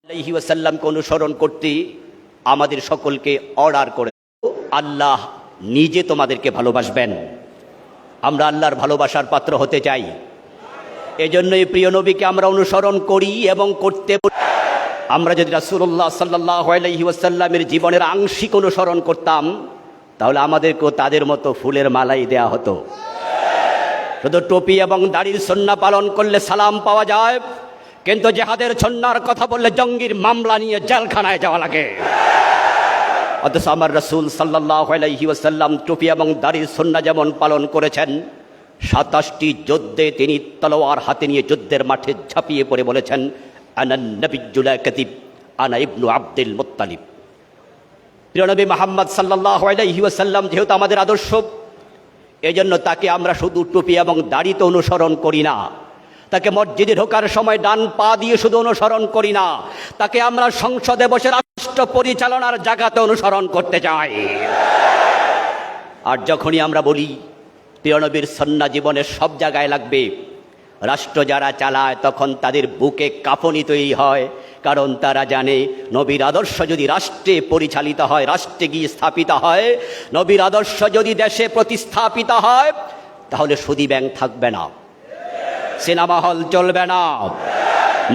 আলাইহি ওয়াসাল্লামকে অনুসরণ করতে আমাদের সকলকে অর্ডার করে। আল্লাহ নিজে তোমাদেরকে ভালোবাসবেন, আমরা আল্লাহর ভালোবাসার পাত্র হতে চাই। এজন্যই প্রিয় নবীকে আমরা অনুসরণ করি এবং করতে। আমরা যদি রাসূলুল্লাহ সাল্লাল্লাহু আলাইহি ওয়াসাল্লামের জীবনের আংশিক অনুসরণ করতাম, তাহলে আমাদেরকেও তাদের মতো ফুলের মালাই দেয়া হতো। শুধু টুপি এবং দাড়ির সুন্নাহ পালন করলে সালাম পাওয়া যায়, কিন্তু জিহাদের সুন্নাহর কথা বললে জঙ্গির মামলা নিয়ে জেলখানায় যাওয়া লাগে। অথচ আমার রাসূল সাল্লাল্লাহু আলাইহি ওয়াসাল্লাম টুপি এবং দাড়ির সুন্নাহ যেমন পালন করেছেন, 27টি যুদ্ধে তিনি তলোয়ার হাতে নিয়ে যুদ্ধের মাঠে ঝাঁপিয়ে পড়ে বলেছেন, আনান নবিয়্যুল লা কাযিব, আনা ইবনু আব্দুল মুত্তালিব। প্রিয় নবী মুহাম্মদ সাল্লাল্লাহু আলাইহি ওয়াসাল্লাম যেহেতু আমাদের আদর্শ, এজন্য তাকে আমরা শুধু টুপি এবং দাড়িতে অনুসরণ করি না, তাকে মসজিদে ঢোকার সময় ডান পা দিয়ে শুধু অনুসরণ করি না, তাকে আমরা সংসদে বসে রাষ্ট্র পরিচালনার জায়গাতে অনুসরণ করতে চাই। আর যখনই আমরা বলি প্রিয় নবীর সুন্নাহ জীবনের সব জায়গায় লাগবে, রাষ্ট্র যারা চালায় তখন তাদের বুকে কাঁপুনি তৈরি হয়, কারণ তারা জানে নবীর আদর্শ যদি রাষ্ট্রে পরিচালিত হয়, রাষ্ট্রে গিয়ে স্থাপিত হয়, নবীর আদর্শ যদি দেশে প্রতিস্থাপিত হয়, তাহলে সুদী ব্যাংক থাকবে না, সিনেমা হল চলবে না,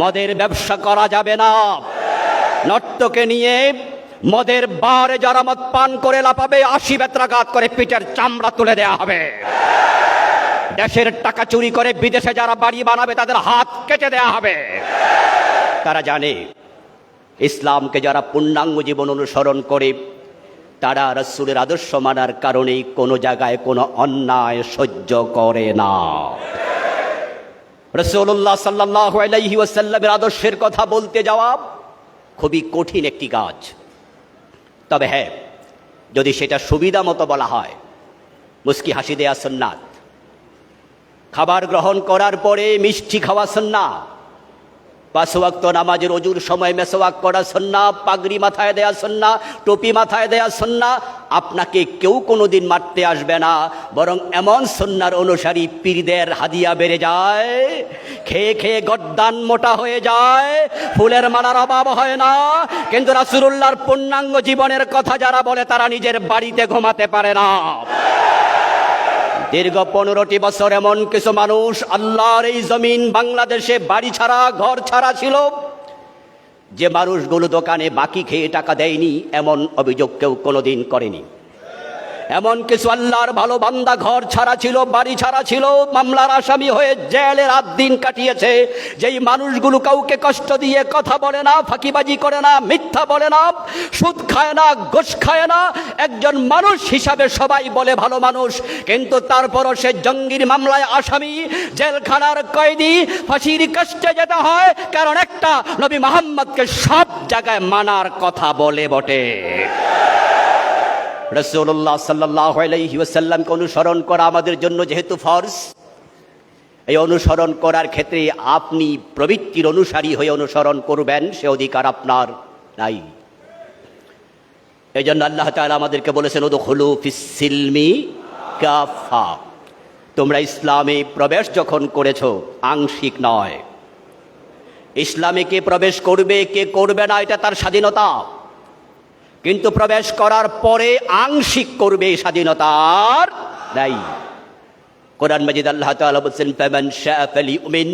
মদের ব্যবসা করা যাবে না, নর্তকে নিয়ে মদের বারে যারা মদ পান করে লাফাবে 80 বেত্রাঘাত করে পিঠের চামড়া তুলে দেয়া হবে। দেশের টাকা চুরি করে বিদেশে যারা বাড়ি বানাবে তাদের হাত কেটে দেয়া হবে। তারা জানে ইসলামকে যারা পূর্ণাঙ্গ জীবন অনুসরণ করে, তারা রাসূলের আদর্শ মানার কারণেই কোনো জায়গায় কোনো অন্যায় সহ্য করে না। রাসূলুল্লাহ সাল্লাল্লাহু আলাইহি ওয়াসাল্লামের আদর্শের কথা বলতে যাওয়া খুবই কঠিন একটি কাজ। তবে হ্যাঁ, যদি সেটা সুবিধা মতো বলা হয়, মুস্কি হাসি দেয়া সুন্নাত, খাবার গ্রহণ করার পরে মিষ্টি খাওয়া সুন্নাহ, 5 ওয়াক্ত নামাজের ওযুর সময় মেসওয়াক করা সুন্নাহ, পাগড়ি মাথায় দেয়া সুন্নাহ, টুপি মাথায় দেয়া সুন্নাহ। আপনাকে কেউ কোনোদিন মারতে আসবে না, বরং এমন সুন্নাহর অনুসারী পীরদের হাদিয়া বেড়ে যায়, খেয়ে খেয়ে গর্দান মোটা হয়ে যায়, ফুলের মালার অভাব হয় না। কিন্তু রাসূলুল্লাহর পূর্ণাঙ্গ জীবনের কথা যারা বলে, তারা নিজের বাড়িতে ঘুমাতে পারে না। দীর্ঘ 15টি বছর এমন কিছু মানুষ আল্লাহর এই জমিন বাংলাদেশে বাড়ি ছাড়া ঘর ছাড়া ছিল, যে মানুষগুলো দোকানে বাকি খেয়ে টাকা দেয়নি, এমন অভিযোগ কেউ কোনোদিন করেনি। এমন কিছু আল্লাহর ভালো বান্দা ঘর ছাড়া ছিল, বাড়ি ছাড়া ছিল, মামলার আসামি হয়ে জেলে রাত দিন কাটিয়েছে। যেই মানুষগুলো কাউকে কষ্ট দিয়ে কথা বলে না, ফাঁকিবাজি করে না, মিথ্যা বলে না, সুদ খায় না, ঘুষ খায় না, একজন মানুষ হিসাবে সবাই বলে ভালো মানুষ, কিন্তু তারপরও সে জঙ্গির মামলায় আসামি, জেলখানার কয়েদি, ফাঁসির কষ্টে যেতে হয়, কারণ একটা নবী মুহাম্মদকে সব জায়গায় মানার কথা বলে বটে। রাসূলুল্লাহ সাল্লাল্লাহু আলাইহি ওয়াসাল্লামকে অনুসরণ করা আমাদের জন্য যেহেতু ফরজ, এই অনুসরণ করার ক্ষেত্রে আপনি প্রবৃত্তির অনুসারী হয়ে অনুসরণ করবেন সে অধিকার আপনার নাই। এই জন্য আল্লাহ তাআলা আমাদেরকে বলেছেন, উদখুলু ফিস সিলমি কাফা, তোমরা ইসলামে প্রবেশ যখন করেছো আংশিক নয়। ইসলামে কে প্রবেশ করবে কে করবে না এটা তার স্বাধীনতা, কিন্তু প্রবেশ করার পরে আংশিক করবে স্বাধীনতার নাই। কোরআন মাজিদ আল্লাহ তাআলা বলেন, ফামান শাআ ফালিউমিন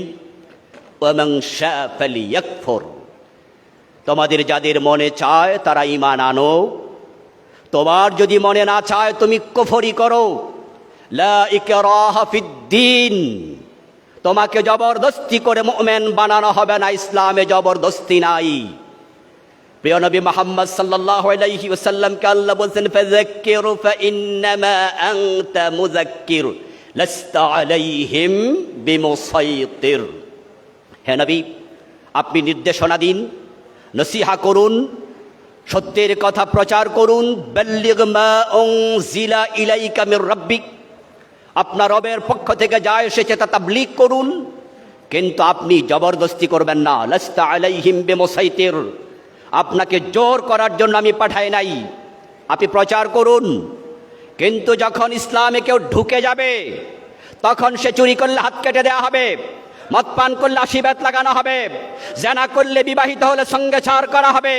ওয়া মান শাআ ফালিয়াকফুর, তোমাদের যাদের মনে চায় তারা ঈমান আনো, তোমার যদি মনে না চায় তুমি কুফরি করো। লা ইকরাহা ফিদ্দীন, তোমাকে জবরদস্তি করে মুমিন বানানো হবে না, ইসলামে জবরদস্তি নাই। প্রিয় নবী মুহাম্মদ সাল্লাল্লাহু আলাইহি ওয়াসাল্লামকে আল্লাহ বলেন, ফাযাক্কির ফাইন্নামা আনতা মুযাক্কির লাস্তা আলাইহিম বিমুসাইতির। হে নবী, আপনি নির্দেশনা দিন, নসিহা করুন, সত্যের কথা প্রচার করুন। বাল্লিগ মা উনজিলা ইলাইকা মির রাব্বিক, আপনার রবের পক্ষ থেকে যা এসেছে তা তাবলীগ করুন, কিন্তু আপনি জবরদস্তি করবেন না। লাস্তা আলাইহিম বিমুসাইতির, আপনাকে জোর করার জন্য আমি পাঠাই নাই, আপনি প্রচার করুন। কিন্তু যখন ইসলামে কেউ ঢুকে যাবে, তখন সে চুরি করলে হাত কেটে দেওয়া হবে, মদ পান করলে 80 বেত লাগানো হবে, জেনা করলে বিবাহিত হলে সঙ্গে ছাড় করা হবে,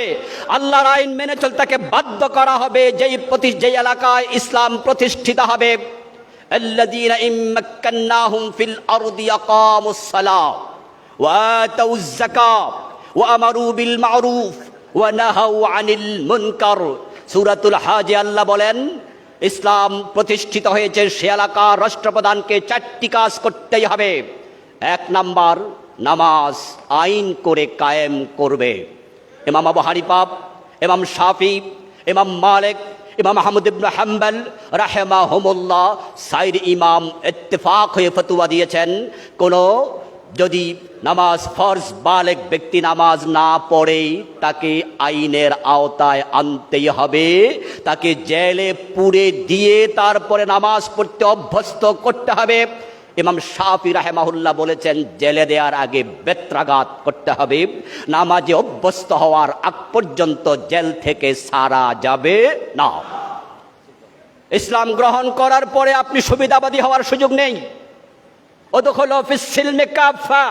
আল্লাহর আইন মেনে চলতে তাকে বাধ্য করা হবে। যেই এলাকায় ইসলাম প্রতিষ্ঠিত হবে, আল্লাযীনা ইম্মাক্কান্নাহুম ফিল আরদি আকামুস সালাহ ওয়া আতাউয যাকাত ওয়া আমারু বিল মা'রুফ ওয়া নাহাউ আনিল মুনকার। সূরাতুল হাজে আল্লাহ বলেন, ইসলাম প্রতিষ্ঠিত হয়েছে সে এলাকার রাষ্ট্রপ্রধানকে 4টি কাজ করতেই হবে। 1 নাম্বার, নামাজ আইন করে কায়েম করবে। ইমাম আবু হানিফা, ইমাম শাফি, ইমাম মালিক, ইমাম আহমদ ইবনে হাম্বল রাহিমাহুমুল্লাহ, সাইর ইমাম ইত্তেফাক হয়ে ফতোয়া দিয়েছেন, যদি নামাজ ফরজ বালেগ ব্যক্তি নামাজ না পড়ে তাকে আইনের আওতায় আনতেই হবে, তাকে জেলে পুরে দিয়ে তারপরে নামাজ পড়তে অভ্যস্ত করতে হবে। ইমাম শাফি রাহিমাহুল্লাহ বলেছেন, জেলে দেওয়ার আগে বেত্রাঘাত করতে হবে, নামাজে অভ্যস্ত হওয়ার আগ পর্যন্ত জেল থেকে ছাড়া যাবে না। ইসলাম গ্রহণ করার পরে আপনি সুবিধাবাদী হওয়ার সুযোগ নেই। ওদখুলু ফিস সিলমি কাফা,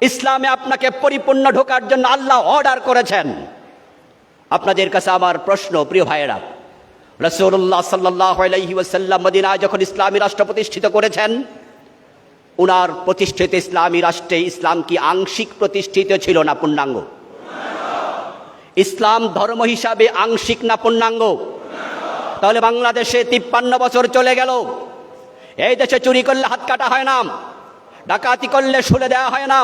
ইসলামে আপনাকে পরিপূর্ণ ঢোকার জন্য আল্লাহ অর্ডার করেছেন। আপনাদের কাছে আমার প্রশ্ন, প্রিয় ভাইয়েরা, রাসূলুল্লাহ সাল্লাল্লাহু আলাইহি ওয়াসাল্লাম মদিনায় যখন ইসলামী রাষ্ট্র প্রতিষ্ঠিত করেছেন, উনার প্রতিষ্ঠিত ইসলামী রাষ্ট্রে ইসলাম কি আংশিক প্রতিষ্ঠিত ছিল না পূর্ণাঙ্গ? ইসলাম ধর্ম হিসাবে আংশিক না পূর্ণাঙ্গ? তাহলে বাংলাদেশে 53 বছর চলে গেল, এই দেশে চুরি করলে হাত কাটা হয় না, ডাকাতি করলে শুলে দেওয়া হয় না,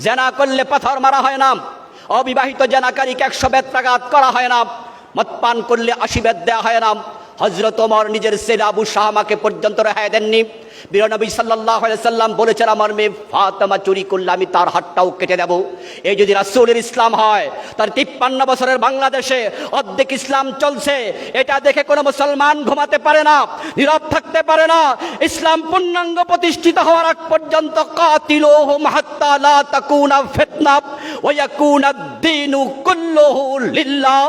জেনা করলে পাথর মারা হয় না, অবিবাহিত জেনাকারীকে 100 বেত্রাঘাত করা হয় না, মদ পান করলে 80 বেত দেওয়া হয় না। হযরত ওমর নিজের ছেলে আবু শাহমাকে পর্যন্ত রেহাই দেননি। প্রিয় নবী সাল্লাল্লাহু আলাইহি সাল্লাম বলেছেন, আমার মেয়ে ফাতেমা চুরি করলে আমি তার হাতটাও কেটে দেব। এই যদি রাসূলের ইসলাম হয়, তার 53 বছরের বাংলাদেশে অর্ধেক ইসলাম চলছে, এটা দেখে কোনো মুসলমান ঘুমাতে পারে না, নীরব থাকতে পারে না। ইসলাম পূর্ণাঙ্গ প্রতিষ্ঠিত হওয়ার আগ পর্যন্ত কাতিলুহুম হাত্তা লা তাকুনা ফিতনা ওয়া ইয়াকুনা দ্বীনু কুল্লুহু লিল্লাহ।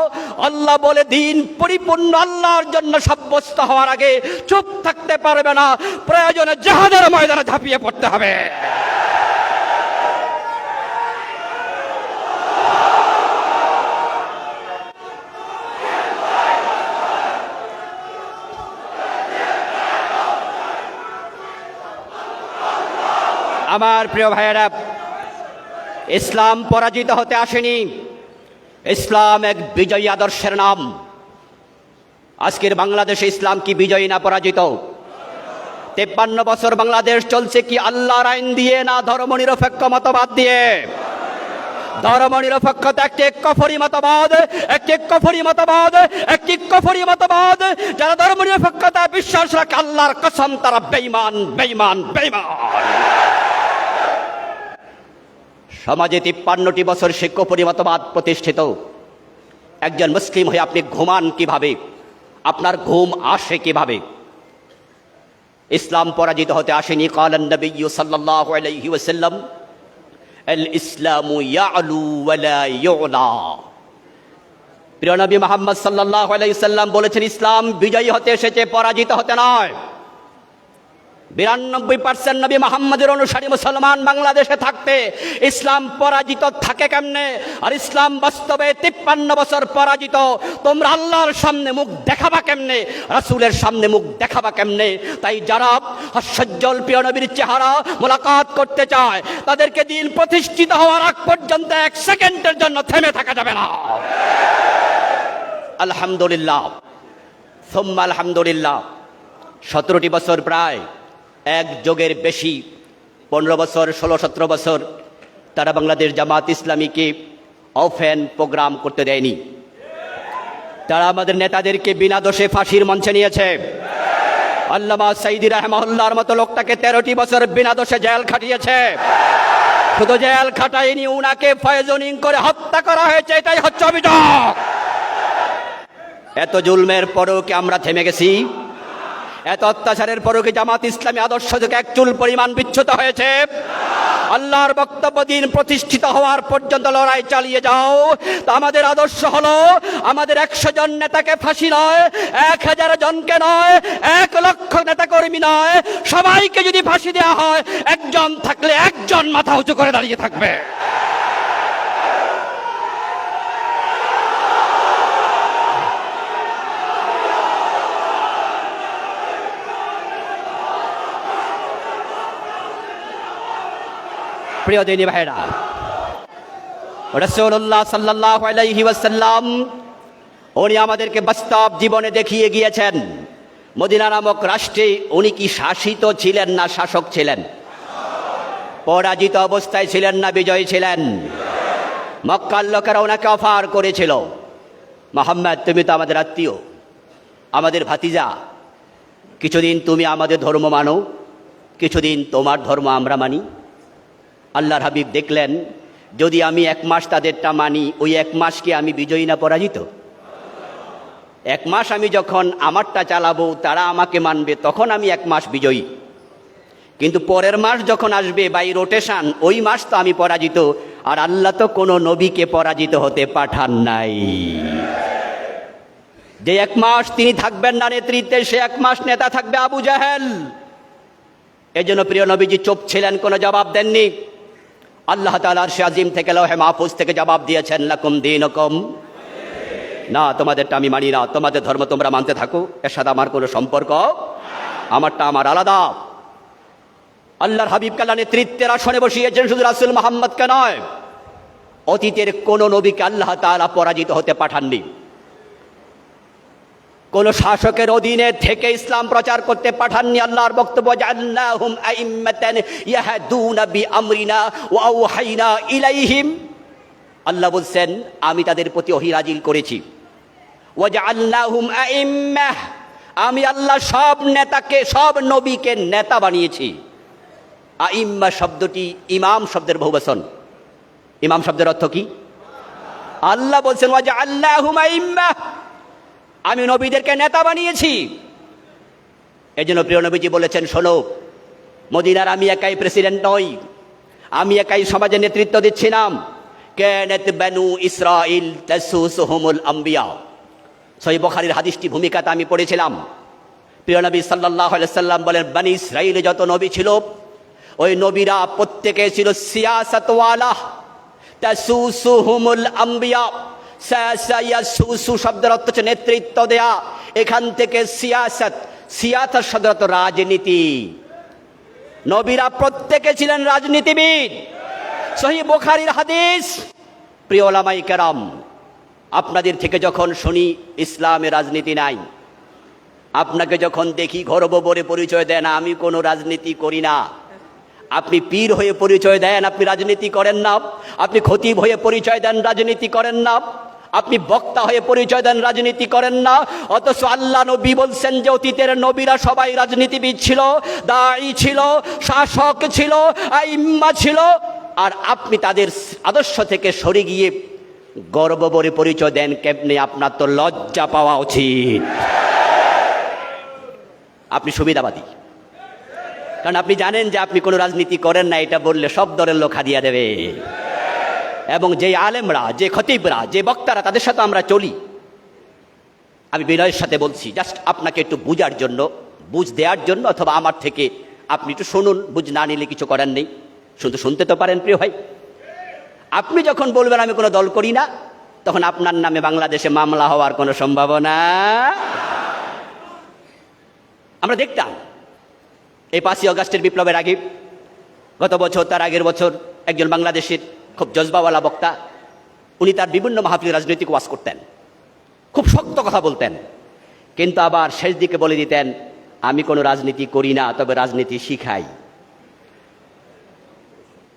আল্লাহ বলে, দিন পরিপূর্ণ আল্লাহর জন্য সাব্যস্ত হওয়ার আগে চুপ থাকতে পারবে না, প্রয়োজনে জিহাদের ময়দানে ঝাঁপিয়ে পড়তে হবে। আমার প্রিয় ভাইয়েরা, ইসলাম পরাজিত হতে আসেনি, ইসলাম এক বিজয়ী আদর্শের নাম। আজকের বাংলাদেশে ইসলাম কি বিজয়ী না পরাজিত? 53 বছর বাংলাদেশ চলছে কি আল্লাহর আইন দিয়ে না ধর্মনিরপেক্ষ মতবাদ দিয়ে? ধর্মনিরপেক্ষতা একটি কফরি মতবাদ, একটি কফরি মতবাদ, একটি কফরি মতবাদ। যারা ধর্মনিরপেক্ষতা বিশ্বাস রাখে, আল্লাহর কসম তারা বেঈমান, বেঈমান, বেঈমান। সমাজে 53টি বছর সে কফরি মতবাদ প্রতিষ্ঠিত। একজন মুসলিম হয়ে আপনি ঘুমান কিভাবে? আপনার ঘুম আসে কিভাবে? ইসলাম পরাজিত হতে আসেনি। কালান নবী সাল্লাল্লাহু আলাইহি ওয়াসাল্লাম, আল ইসলামু ইয়ালু ওয়া লা ইউলা। প্রিয় নবী মুহাম্মদ সাল্লাল্লাহু আলাইহি ওয়াসাল্লাম বলেছেন, ইসলাম বিজয়ী হতে এসেছে, পরাজিত হতে নয়। 92% নবী মুহাম্মদের অনুসারী মুসলমান বাংলাদেশে থাকতে ইসলাম পরাজিত থাকে কেমনে? আর ইসলাম বাস্তবে 53 বছর পরাজিত। তোমরা আল্লাহর সামনে মুখ দেখাবা কেমনে? রাসূলের সামনে মুখ দেখাবা কেমনে? তাই যারা হাস্যজ্জ্বল প্রিয় নবীর চেহারা মোলাকাত করতে চায়, তাদেরকে দিন প্রতিষ্ঠিত হওয়ার আগ পর্যন্ত 1 সেকেন্ডের জন্য থেমে থাকা যাবে না। আলহামদুলিল্লাহ, সুম্মা আলহামদুলিল্লাহ। 17টি বছর, প্রায় এক যুগের বেশি, 15 বছর, 16-17 বছর তারা বাংলাদেশ জামাত ইসলামীকে অফেন প্রোগ্রাম করতে দেয়নি। তারা আমাদের নেতাদেরকে বিনা দোষে ফাঁসির মঞ্চে নিয়েছে। আল্লামা সাইদি রাহমাহুল্লাহর মতো লোকটাকে 13টি বছর বিনা দোষে জেল খাটিয়েছে। শুধু জেল খাটায়নি, উনাকে পয়জনিং করে হত্যা করা হয়েছে। এটাই হচ্ছে অভিযোগ। এত জুলমের পরেও কি আমরা থেমে গেছি? এত অত্যাচারের পরও কি জামাত ইসলামী আদর্শ থেকে এক চুল পরিমাণ বিচ্যুত হয়েছে? আল্লাহর বক্তব্য দিন প্রতিষ্ঠিত হওয়ার পর্যন্ত লড়াই চালিয়ে যাও। তো আমাদের আদর্শ হলো আমাদের 100 জন নেতাকে ফাঁসি নয়, 1000 জনকে নয়, 1 লক্ষ নেতা কর্মী নয়, সবাইকে যদি ফাঁসি দেওয়া হয়, একজন থাকলে একজন মাথা উঁচু করে দাঁড়িয়ে থাকবে। প্রিয় দিনী ভাইরা, রাসূলুল্লাহ সাল্লাল্লাহু আলাইহি ওয়াসাল্লাম উনি আমাদেরকে বাস্তব জীবনে দেখিয়ে গিয়েছেন। মদিনা নামক রাষ্ট্রে উনি কি শাসিত ছিলেন না শাসক ছিলেন? পরাজিত অবস্থায় ছিলেন না বিজয়ী ছিলেন? মক্কার লোকেরা ওনাকে অফার করেছিল, মুহাম্মদ তুমি তো আমাদের আত্মীয়, আমাদের ভাতিজা, কিছুদিন তুমি আমাদের ধর্ম মানো, কিছুদিন তোমার ধর্ম আমরা মানি। আল্লাহর হাবিব দেখলেন, যদি আমি 1 মাস তাদেরটা মানি, ওই 1 মাস কি আমি বিজয়ী না পরাজিত? 1 মাস আমি যখন আমারটা চালাবো, তারা আমাকে মানবে, তখন আমি 1 মাস বিজয়ী। কিন্তু পরের মাস যখন আসবে বাই রোটেশন, ওই মাস তো আমি পরাজিত। আর আল্লাহ তো কোনো নবীকে পরাজিত হতে পাঠান নাই। যে 1 মাস তিনি থাকবেন না নেতৃত্বে, সে 1 মাস নেতা থাকবে আবু জাহেল। এজন্য প্রিয় নবীজি চুপ ছিলেন, কোনো জবাব দেননি। আল্লাহ তাআলা আরশে আজিম থেকে লৌহে মাহফুজ থেকে জবাব দিয়েছেন, লাকুম দীনুকুম, না তোমাদেরটা আমি মানি না, তোমাদের ধর্ম তোমরা মানতে থাকো, এর সাথে আমার কোনো সম্পর্ক, আমারটা আমার আলাদা। আল্লাহর হাবিবকে আল্লাহ নেতৃত্বের আসনে বসিয়েছেন, শুধু রাসূল মুহাম্মদকে নয়, অতীতের কোন নবীকে আল্লাহ তাআলা পরাজিত হতে পাঠাননি। কোন শাসকের অধীনে থেকে ইসলাম প্রচার করতে পাঠাননি। আল্লাহর বক্তব্য, জাআলনাহুম আইম্মাতান ইয়াহদুনা বিআমরিনা ওয়া আওহাইনা ইলাইহিম, আল্লাহ বলছেন আমি তাদের প্রতি ওহী নাজিল করেছি। ওয়া জাআলনাহুম আইম্মাহ, আমি আল্লাহ সব নেতাকে, সব নবীকে নেতা বানিয়েছি। আইম্মা শব্দটি ইমাম শব্দের বহুবচন। ইমাম শব্দের অর্থ কি? আল্লাহ বলছেন ওয়া জাআলনাহুম আইম্মাহ, আমি নবীদেরকে নেতা বানিয়েছি। এজন্য প্রিয় নবীজি বলেছেন, শোনো, মদিনার আমি একাই প্রেসিডেন্ট নই, আমি একাই সমাজের নেতৃত্ব দিচ্ছি না। কানাত বানু ইসরাইল তাসুসুহুমুল আম্বিয়া, সহিহ বুখারীর হাদিসটি ভূমিকাতে আমি পড়েছিলাম। প্রিয় নবী সাল্লাল্লাহু আলাইহি সাল্লাম বলেন, বানি ইসরাইলে যত নবী ছিল, ওই নবীরা প্রত্যেকে ছিল সিয়াসাতওয়ালা, তাসুসুহুমুল আম্বিয়া। সুসু শব্দের অর্থ হচ্ছে নেতৃত্ব দেয়া। এখান থেকে সিয়াসত, সিয়াসত শব্দের অর্থ রাজনীতি। নবীরা প্রত্যেকে ছিলেন রাজনীতিবিদ। সহিহ বুখারীর হাদিস। প্রিয় ওলামায়ে কেরাম, আপনাদের থেকে যখন শুনি ইসলামে রাজনীতি নাই, আপনাকে যখন দেখি গর্ব ভরে পরিচয় দেন আমি কোনো রাজনীতি করি না, আপনি পীর হয়ে পরিচয় দেন আপনি রাজনীতি করেন না, আপনি খতিব হয়ে পরিচয় দেন রাজনীতি করেন না, আপনি বক্তা হয়ে পরিচয় দেন রাজনীতি করেন না, অথচ আল্লাহ নবী বলছেন যে অতীতের নবীরা সবাই রাজনীতিবিদ ছিল, দায়ী ছিল, শাসক ছিল, আইম্মা ছিল। আর আপনি তাদের আদর্শ থেকে সরে গিয়ে গর্ব ভরে পরিচয় দেন কেমনে? আপনার তো লজ্জা পাওয়া উচিত। আপনি সুবিধাবাদী, কারণ আপনি জানেন যে আপনি কোনো রাজনীতি করেন না, এটা বললে সব দলের লোক হাদিয়া দেবে। এবং যে আলেমরা, যে খতিবরা, যে বক্তারা, তাদের সাথে আমরা চলি। আমি বিনয়ের সাথে বলছি, জাস্ট আপনাকে একটু বুঝার জন্য, বুঝ দেওয়ার জন্য, অথবা আমার থেকে আপনি একটু শুনুন, বুঝ না নিলে কিছু করার নেই, শুধু শুনতে তো পারেন। প্রিয় ভাই, আপনি যখন বলবেন আমি কোনো দল করি না, তখন আপনার নামে বাংলাদেশে মামলা হওয়ার কোনো সম্ভাবনা। আমরা দেখতাম এই 5ই আগস্টের বিপ্লবের আগে, গত বছর, তার আগের বছর, একজন বাংলাদেশের খুব জজবাওয়ালা বক্তা, উনি তার বিভিন্ন মাহফিলে রাজনৈতিক ওয়াজ করতেন, খুব শক্ত কথা বলতেন, কিন্তু আবার শেষ দিকে বলে দিতেন আমি কোনো রাজনীতি করি না, তবে রাজনীতি শিখাই।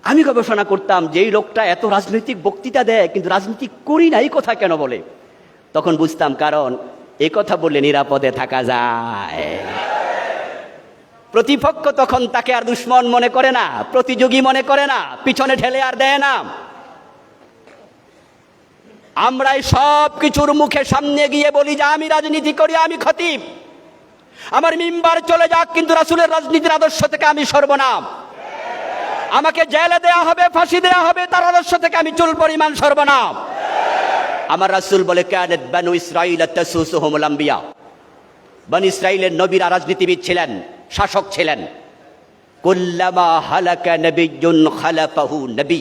আমি গবেষণা করতাম যে এই লোকটা এত রাজনৈতিক বক্তৃতা দেয় কিন্তু রাজনীতি করি না এই কথা কেন বলে? তখন বুঝতাম, কারণ এই কথা বললে নিরাপদে থাকা যায়। প্রতিপক্ষ তখন তাকে আর দুশ্মন মনে করে না, প্রতিযোগী মনে করে না, পিছনে ঠেলে আর দেয় না। আমরাই সব কিছুর মুখে সামনে গিয়ে বলি যে আমি রাজনীতি করি, আমি খতিব, আমার মিম্বার চলে যাক, কিন্তু রাসূলের রাজনীতির আদর্শ থেকে আমি সর্বনাম। আমাকে জেলে দেয়া হবে, ফাঁসি দেয়া হবে, তার আদর্শ থেকে আমি চুল পরিমাণ সর্বনাম। আমার রাসূল বলে, কানাত বানু ইসরাঈল তাসুসুহুমুল আম্বিয়া। বনি ইসরাঈলের নবীরা রাজনীতিবিদ ছিলেন, শাসক ছিলেন। কুল্লামা হালাকা নবিয়্যুন খালাফাহু নবী।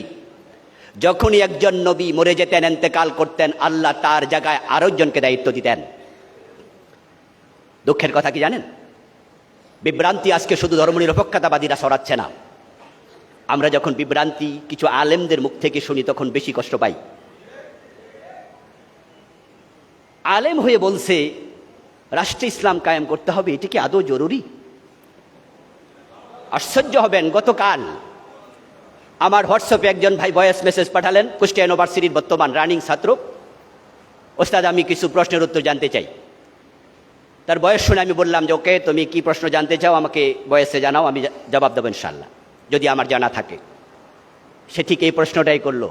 যখনই একজন নবী মরে যেতেন, ইন্তেকাল করতেন, আল্লাহ তার জায়গায় আরেকজনকে দায়িত্ব দিতেন। দুঃখের কথা কি জানেন? বিভ্রান্তি আজকে শুধু ধর্মনিরপেক্ষতাবাদীরা ছড়াচ্ছে না। আমরা যখন বিভ্রান্তি কিছু আলেমদের মুখ থেকে শুনি, তখন বেশি কষ্ট পাই। আলেম হয়ে বলছে রাষ্ট্রে ইসলাম কায়েম করতে হবে, এটি কি আদৌ জরুরি? আশ্চর্য হবেন, গতকাল আমার হোয়াটসঅ্যাপে একজন ভাই ভয়েস মেসেজ পাঠালেন, কুষ্টিয়া ইউনিভার্সিটির বর্তমান রানিং ছাত্র। ওস্তাদ, আমি কিছু প্রশ্নের উত্তর জানতে চাই। তার বয়স শুনে আমি বললাম যে ওকে, তুমি কি প্রশ্ন জানতে চাও আমাকে ভয়েসে জানাও, আমি জবাব দেবো ইনশাল্লাহ, যদি আমার জানা থাকে। সে ঠিক এই প্রশ্নটাই করলো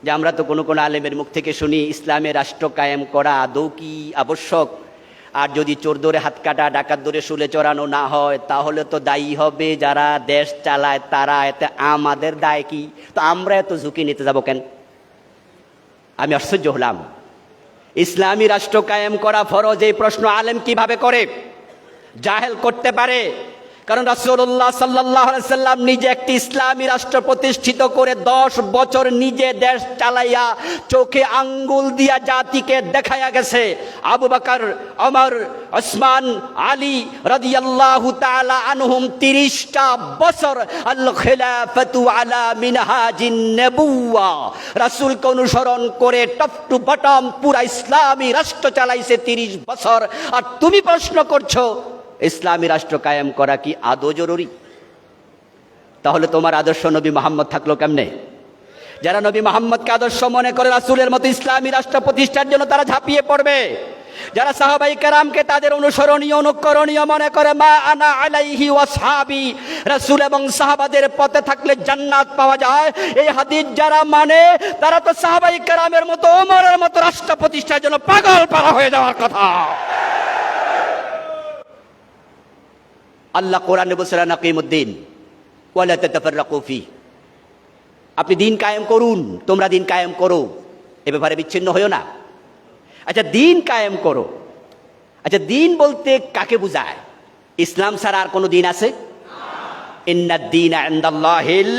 যে আমরা তো কোনো কোনো আলেমের মুখ থেকে শুনি ইসলামের রাষ্ট্র কায়েম করা আদৌ কি আবশ্যক? আর যদি চোর ধরে হাত কাটা, ডাকাত ধরে শুলে চড়ানো না হয়, তাহলে তো দায়ী হবে যারা দেশ চালায় তারা। এতে আমাদের দায় কি? তো আমরা এত ঝুঁকি নিতে যাব কেন? আমি আশ্চর্য হলাম। ইসলামী রাষ্ট্র কায়েম করা ফরজ, এই প্রশ্ন আলেম কিভাবে করে, জাহেল করতে পারে? কারণ রাসূলুল্লাহ সাল্লাল্লাহু আলাইহি সাল্লাম নিজে একটি ইসলামী রাষ্ট্র প্রতিষ্ঠিত করে 10 বছর নিজে দেশ চালাইয়া চোখে আঙ্গুল দিয়া জাতিকে দেখাইয়া গেছে। আবু বকর, ওমর, ওসমান, আলী রাদিয়াল্লাহু তাআলা আনহুম 30টা বছর আল খিলাফাতু আলা মিনহাজিন নবুওয়া, রাসূলকে অনুসরণ করে টপ টু বটম পুরা ইসলামী রাষ্ট্র চালাইছে 30 বছর। আর তুমি প্রশ্ন করছো ইসলামী রাষ্ট্র কায়েম করা কি আদৌ জরুরি? তাহলে তোমার আদর্শ নবী মুহাম্মদ থাকলো কেমনে? যারা নবী মুহাম্মদকে আদর্শ মনে করে রাসূলের মতো ইসলামী রাষ্ট্র প্রতিষ্ঠার জন্য তারা ঝাঁপিয়ে পড়বে। যারা সাহাবায়ে কেরামকে তাদের অনুসরণীয় অনুকরণীয় মনে করে, মা আনা আলাইহি ওয়াসহাবি, রাসূল এবং সাহাবাদের পথে থাকলে জান্নাত পাওয়া যায়, এই হাদিস যারা মানে তারা তো সাহাবায়ে কেরামের মতো ওমরের মতো রাষ্ট্র প্রতিষ্ঠার জন্য পাগল পারা হয়ে যাওয়ার কথা। আল্লাহ কোরআনে বলেছেন, আকিমুদ্দিন ওয়ালা তাতাফাররাকু ফি। আপনি দিন কায়েম করুন, তোমরা দিন কায়েম করো, এ ব্যাপারে বিচ্ছিন্ন হইও না। আচ্ছা, দিন কায়েম করো, আচ্ছা দিন বলতে কাকে বোঝায়? ইসলাম ছাড়া আর কোনো দিন আছে? ইন্নাদ দীনা ইনদাল্লাহিল,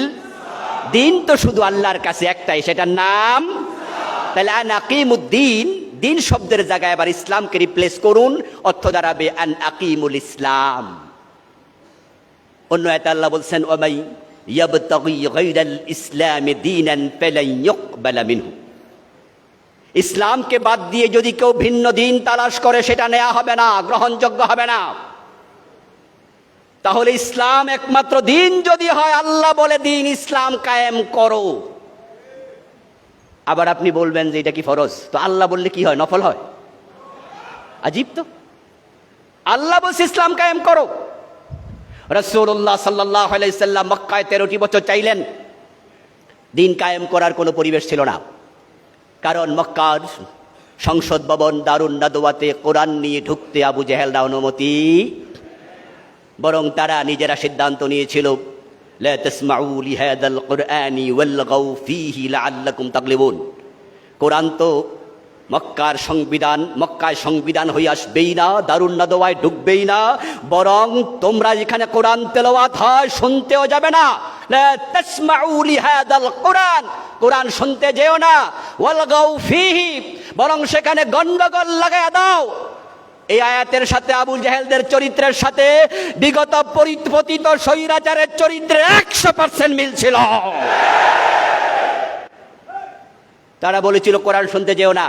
দিন তো শুধু আল্লাহর কাছে একটাই, সেটার নাম। তাহলে আন আকিমুদ্দিন, দিন শব্দের জায়গায় আবার ইসলামকে রিপ্লেস করুন, অর্থ দাঁড়াবে আন আকিমুল ইসলাম। অন্য আয়াতে আল্লাহ বলছেন, ওয়ামাই ইয়াবতাগি গায়রাল ইসলামি দীনান ফালান ইউকবালা মিনহু। ইসলামকে বাদ দিয়ে যদি কেউ ভিন্ন দিন তালাশ করে, সেটা নেওয়া হবে না, গ্রহণযোগ্য হবে না। তাহলে ইসলাম একমাত্র দিন যদি হয়, আল্লাহ বলে দিন ইসলাম কায়েম করো। আবার আপনি বলবেন যে এটা কি ফরজ? তো আল্লাহ বললে কি হয়? নফল হয়? আজীব তো। আল্লাহ বলছে ইসলাম কায়েম করো। রাসূলুল্লাহ সাল্লাল্লাহু আলাইহি সাল্লাম মক্কায় 13টি বছর চাইলেন, দিন কায়েম করার কোনো পরিবেশ ছিল না। কারণ মক্কার সংসদ ভবন দারুন নাদওয়াতে কোরআন নিয়ে ঢুকতে আবু জেহেলরা অনুমতি, বরং তারা নিজেরা সিদ্ধান্ত নিয়েছিল, লা তাসমাউ লিহাদাল কুরআনি ওয়ালগাউ ফীহি লাআল্লাকুম তাগলিবুন। কোরআন তো মক্কার সংবিধান, মক্কায় সংবিধান হয়ে আসবেই না, দারুন নাদওয়ায় ঢুকবেই না, বরং তোমরা যেখানে কোরআন তেলাওয়াত হয় শুনতেও যাবে না। লা তাসমাউ লিহাদাল কুরআন, কোরআন শুনতে যেও না। ওয়ালগাউ ফীহি, বরং সেখানে গন্ডগোল লাগায়া দাও। এই আয়াতের সাথে আবু জেহেলদের চরিত্রের সাথে বিগত পতিত স্বৈরাচারের চরিত্রের 100% মিল ছিল। তারা বলেছিল কোরআন শুনতে যেও না,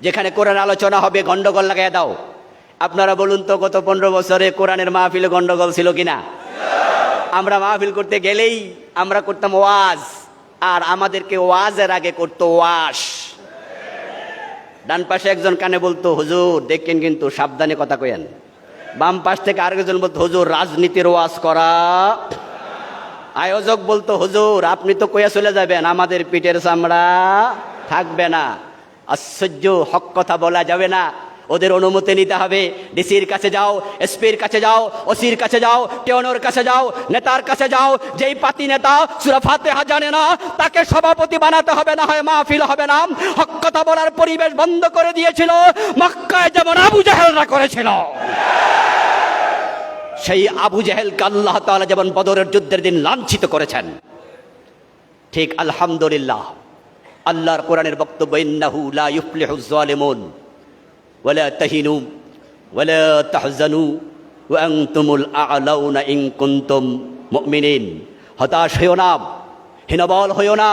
যেখানে কোরআন আলোচনা হবে গন্ডগোল লাগাইয়া দাও। আপনারা বলুন তো, গত 15 বছরে কোরআনের মাহফিলে গন্ডগোল ছিল কিনা? আমরা মাহফিল করতে গেলেই আমরা করতাম ওয়াজ, আর আমাদেরকে ওয়াজের আগে করতো ওয়াশ। ডান পাশে একজন কানে বলতো, হুজুর দেখেন কিন্তু সাবধানে কথা কয়েন। বাম পাশ থেকে আরেকজন বলতো, হুজুর রাজনীতির ওয়াজ করা। আয়োজক বলতো, হুজুর আপনি তো কইয়া চলে যাবেন, আমাদের পিঠের চামড়া থাকবে না। আশ্চর্য, হক কথা বলা যাবে না, ওদের অনুমতি নিতে হবে। ডিসির কাছে যাও, এসপির কাছে যাও, ওসির কাছে যাও, টেওনোর কাছে যাও, নেতার কাছে যাও। যেই পাতি নেতা সূরা ফাতিহা জানে না তাকে সভাপতি বানাতে হবে, না হয় মাহফিল হবে না। হক কথা বলার পরিবেশ বন্ধ করে দিয়েছিল মক্কায়, যেমন আবু জাহেলরা করেছিল। সেই আবু জাহেলকে আল্লাহ তাআলা যেমন বদরের যুদ্ধের দিন লাঞ্ছিত করেছেন, ঠিক আলহামদুলিল্লাহ আল্লাহর কোরআনের বক্তব্য, ইন্নাহু লা ইউফলিহুজ জালিমুন ওয়ালা তাহিনু ওয়ালা তাহজানু ওয়া আনতুমুল আ'লাউনা ইন কুনতুম মুমিনিন। হতাশ হইও না, হীনবল হইও না,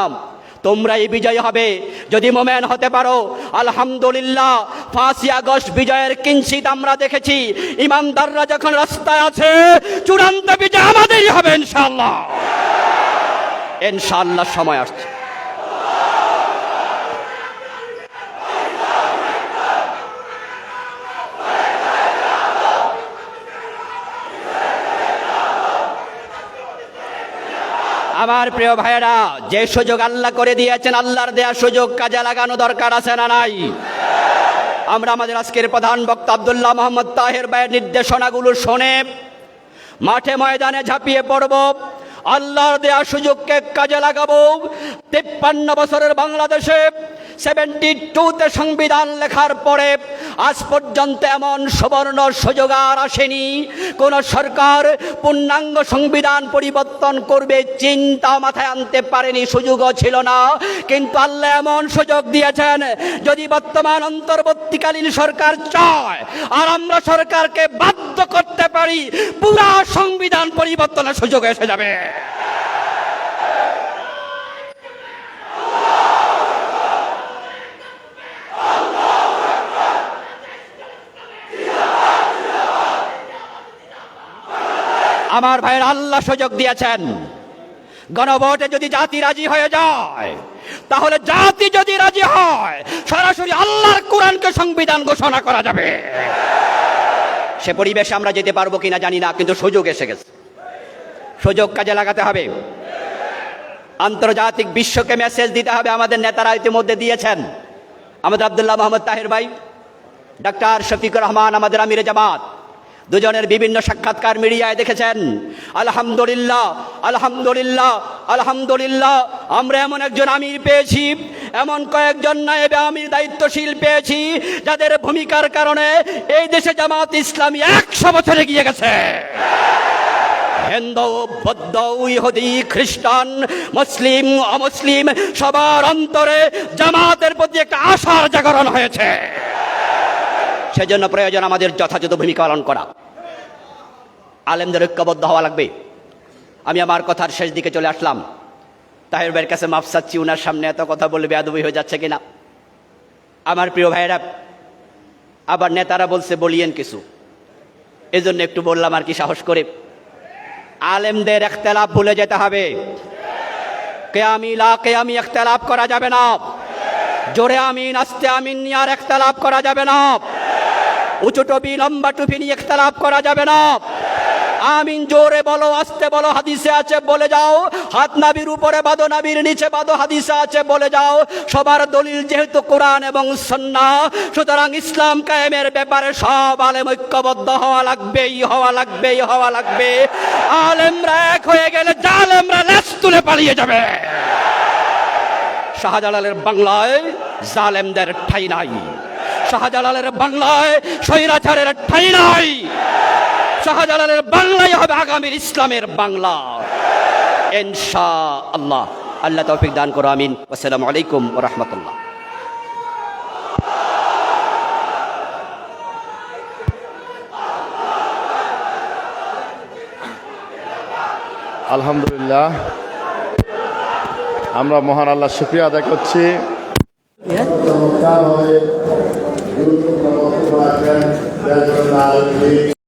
তোমরাই বিজয় হবে যদি মোমেন হতে পারো। আলহামদুলিল্লাহ 5ই আগস্ট বিজয়ের কিঞ্চিত আমরা দেখেছি। ইমানদাররা যখন রাস্তায় আছে, চূড়ান্ত বিজয় আমাদেরই হবে ইনশাআল্লাহ। ইনশাআল্লাহ সময় আসছে। আমার প্রিয় ভাইয়েরা, যে সুযোগ আল্লাহ করে দিয়েছেন, আল্লাহর দেয়া সুযোগ কাজে লাগানো দরকার আছে না নাই? আমরা আমাদের আজকের প্রধান বক্তা আব্দুল্লাহ মোহাম্মদ তাহের ভাইয়ের নির্দেশনাগুলো শুনে মাঠে ময়দানে ঝাঁপিয়ে পড়ব, আল্লাহর দেয়া সুযোগকে কাজে লাগাবো। 53 বছরের বাংলাদেশে 72তে সংবিধান লেখার পরে আজ পর্যন্ত এমন সুবর্ণ সুযোগ আর আসেনি। কোন সরকার পূর্ণাঙ্গ সংবিধান পরিবর্তন করবে চিন্তা মাথায় আনতে পারেনি, সুযোগও ছিল না। কিন্তু আল্লাহ এমন সুযোগ দিয়েছেন, যদি বর্তমান অন্তর্বর্তীকালীন সরকার চায় আর আমরা সরকারকে বাধ্য করতে পারি, পুরা সংবিধান পরিবর্তনের সুযোগ এসে যাবে। আমার ভাইয়ের, আল্লাহ সুযোগ দিয়েছেন। গণভোটে যদি জাতি রাজি হয়ে যায়, তাহলে জাতি যদি রাজি হয়, সরাসরি আল্লাহর কোরআনকে সংবিধান ঘোষণা করা যাবে। সে পরিবেশে আমরা যেতে পারবো কিনা জানি না, কিন্তু সুযোগ এসে গেছে। সুযোগ কাজে লাগাতে হবে। আন্তর্জাতিক বিশ্বকে মেসেজ দিতে হবে। আমাদের নেতারা ইতিমধ্যে দিয়েছেন। আমাদের আব্দুল্লাহ মোহাম্মদ তাহের ভাই, ডাক্তার শফিকুর রহমান আমাদের আমিরে জামাত, দুজনের বিভিন্ন সাক্ষাৎকার মিডিয়ায় দেখেছেন। আলহামদুলিল্লাহ, আলহামদুলিল্লাহ, আলহামদুলিল্লাহ, আমরা এমন একজন আমির পেয়েছি, এমন কয়েকজন নায়েবে আমির দায়িত্বশীল পেয়েছি, যাদের ভূমিকার কারণে এই দেশে জামাত ইসলামী 100 বছর এগিয়ে গেছে। হিন্দু, বৌদ্ধ, ইহুদি, খ্রিস্টান, মুসলিম, অমুসলিম সবার অন্তরে জামাতের প্রতি একটা আশার জাগরণ হয়েছে। সেজন্য প্রয়োজন আমাদের যথাযথ ভূমিকা পালন করা। আলেমদের ঐক্যবদ্ধ হওয়া লাগবে। আমি আমার কথার শেষ দিকে চলে আসলাম। তাহের ভাইয়ের কাছে মাফ চাচ্ছি, উনার সামনে এত কথা বলে বেয়াদবি হয়ে যাচ্ছে কিনা। আমার প্রিয় ভাইয়েরা, আবার নেতারা বলছে বলিয়েন কিছু, এজন্য একটু বললাম আর কি, সাহস করে। আলেমদের ইখতিলাফ ভুলে যেতে হবে। কেয়ামি লা কেয়ামি ইখতিলাফ করা যাবে না। জোরে আমিন, আস্তে আমিন নিয়ে আর ইখতিলাফ করা যাবে না। উঁচু টুপি লম্বা টুপি নিয়ে ইখতিলাফ করা যাবে না। আমিন জোরে বলো, আস্তে বলো, হাদিসে আছে বলে যাও। হাত নাভির উপরে বাঁধো, নাভির নিচে বাঁধো, হাদিসে আছে বলে যাও। সবার দলিল যেহেতু কোরআন এবং সুন্নাহ, সুতরাং ইসলাম কায়েমের ব্যাপারে সব আলেম ঐক্যবদ্ধ হওয়া লাগবেই, হওয়া লাগবেই, হওয়া লাগবে। আলেমরা এক হয়ে গেলে জালেমরা লেজ তুলে পালিয়ে যাবে। শাহজালালের বাংলায় জালেমদের ঠাঁই নাই। শাহজালালের বাংলায় স্বৈরাচারের ঠাঁই নাই। শাহজালালের বাংলাই হবে আগামীর ইসলামের বাংলা ইনশাআল্লাহ। আল্লাহ তৌফিক দান করো, আমিন। আসসালামু আলাইকুম ওয়া রাহমাতুল্লাহ। আলহামদুলিল্লাহ, আমরা মহান আল্লাহ শুকরিয়া আদায় করছি।